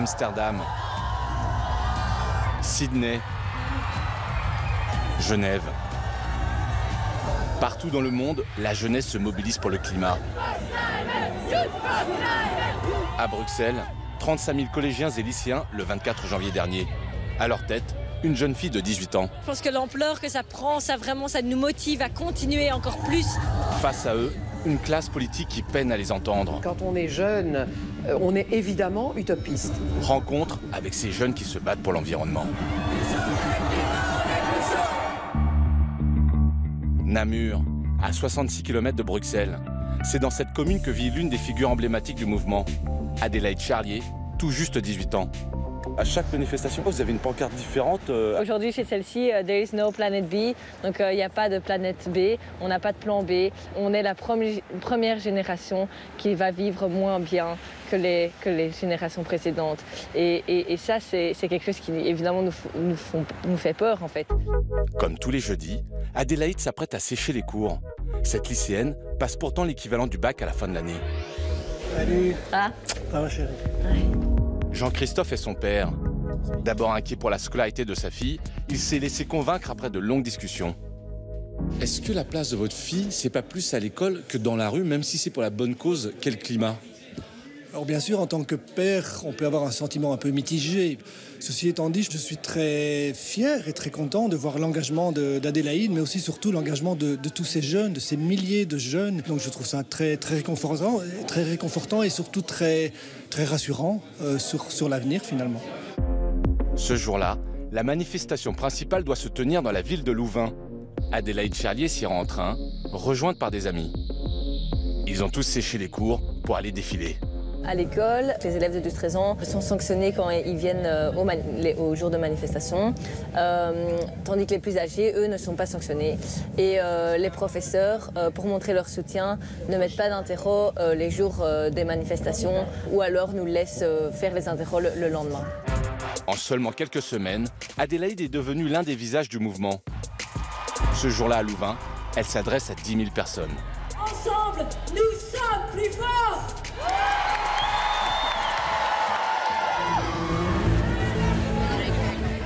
Amsterdam, Sydney, Genève. Partout dans le monde, la jeunesse se mobilise pour le climat. À Bruxelles, 35 000 collégiens et lycéens le 24 janvier dernier. À leur tête, une jeune fille de 18 ans. Je pense que l'ampleur que ça prend, ça nous motive à continuer encore plus. Face à eux, une classe politique qui peine à les entendre. Quand on est jeune, on est évidemment utopiste. Rencontre avec ces jeunes qui se battent pour l'environnement. Namur, à 66 km de Bruxelles. C'est dans cette commune que vit l'une des figures emblématiques du mouvement, Adélaïde Charlier, tout juste 18 ans. À chaque manifestation, vous avez une pancarte différente. Aujourd'hui, chez celle-ci, there is no planet B. Donc, il n'y a pas de planète B, on n'a pas de plan B. On est la première génération qui va vivre moins bien que les générations précédentes. Et ça, c'est quelque chose qui, évidemment, nous fait peur, en fait. Comme tous les jeudis, Adélaïde s'apprête à sécher les cours. Cette lycéenne passe pourtant l'équivalent du bac à la fin de l'année. Salut. Ah. Ça va, chérie? Ouais. Jean-Christophe est son père. D'abord inquiet pour la scolarité de sa fille, il s'est laissé convaincre après de longues discussions. Est-ce que la place de votre fille, c'est pas plus à l'école que dans la rue, même si c'est pour la bonne cause, qu'est le climat? Alors bien sûr, en tant que père, on peut avoir un sentiment un peu mitigé. Ceci étant dit, je suis très fier et très content de voir l'engagement d'Adélaïde, mais aussi surtout l'engagement de tous ces jeunes, de ces milliers de jeunes. Donc je trouve ça très réconfortant et surtout très rassurant sur l'avenir finalement. Ce jour-là, la manifestation principale doit se tenir dans la ville de Louvain. Adélaïde Charlier s'y rend en train, rejointe par des amis. Ils ont tous séché les cours pour aller défiler. À l'école, les élèves de 12-13 ans sont sanctionnés quand ils viennent au jour de manifestation, tandis que les plus âgés, eux, ne sont pas sanctionnés. Et les professeurs, pour montrer leur soutien, ne mettent pas d'interro les jours des manifestations ou alors nous laissent faire les interros le lendemain. En seulement quelques semaines, Adélaïde est devenue l'un des visages du mouvement. Ce jour-là à Louvain, elle s'adresse à 10 000 personnes. Ensemble, nous sommes plus forts!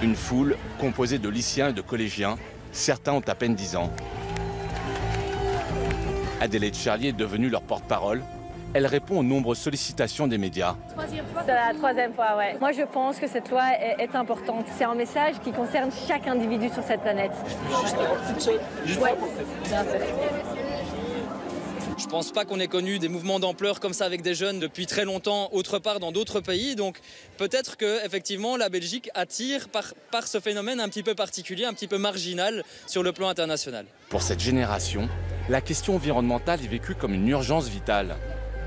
Une foule composée de lycéens et de collégiens, certains ont à peine 10 ans. Adélaïde Charlier est devenue leur porte-parole. Elle répond aux nombreuses sollicitations des médias. C'est la troisième fois, ouais. Moi, je pense que cette loi est importante. C'est un message qui concerne chaque individu sur cette planète. Je pense pas qu'on ait connu des mouvements d'ampleur comme ça avec des jeunes depuis très longtemps autre part dans d'autres pays. Donc peut-être que effectivement la Belgique attire par ce phénomène un petit peu particulier, un petit peu marginal sur le plan international. Pour cette génération, la question environnementale est vécue comme une urgence vitale.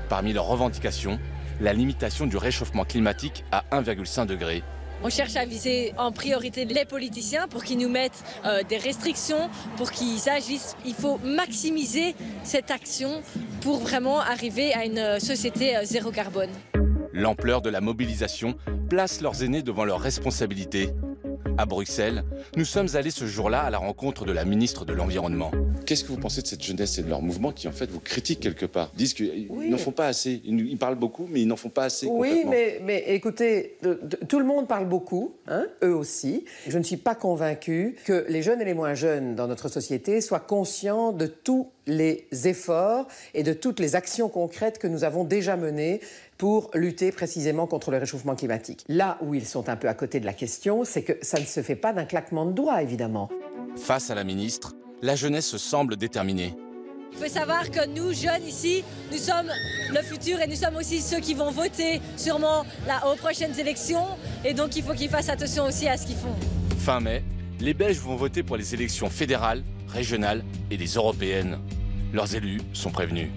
Parmi leurs revendications, la limitation du réchauffement climatique à 1,5 degré. On cherche à viser en priorité les politiciens pour qu'ils nous mettent des restrictions, pour qu'ils agissent. Il faut maximiser cette action pour vraiment arriver à une société zéro carbone. L'ampleur de la mobilisation place leurs aînés devant leurs responsabilités. À Bruxelles, nous sommes allés ce jour-là à la rencontre de la ministre de l'Environnement. Qu'est-ce que vous pensez de cette jeunesse et de leur mouvement qui, en fait, vous critiquent quelque part? Ils disent qu'ils n'en font pas assez. Ils parlent beaucoup, mais ils n'en font pas assez. Oui, mais écoutez, tout le monde parle beaucoup, hein, eux aussi. Je ne suis pas convaincue que les jeunes et les moins jeunes dans notre société soient conscients de tous les efforts et de toutes les actions concrètes que nous avons déjà menées pour lutter précisément contre le réchauffement climatique. Là où ils sont un peu à côté de la question, c'est que ça ne se fait pas d'un claquement de doigts, évidemment. Face à la ministre, la jeunesse semble déterminée. Il faut savoir que nous, jeunes ici, nous sommes le futur et nous sommes aussi ceux qui vont voter sûrement aux prochaines élections. Et donc il faut qu'ils fassent attention aussi à ce qu'ils font. Fin mai, les Belges vont voter pour les élections fédérales, régionales et les européennes. Leurs élus sont prévenus.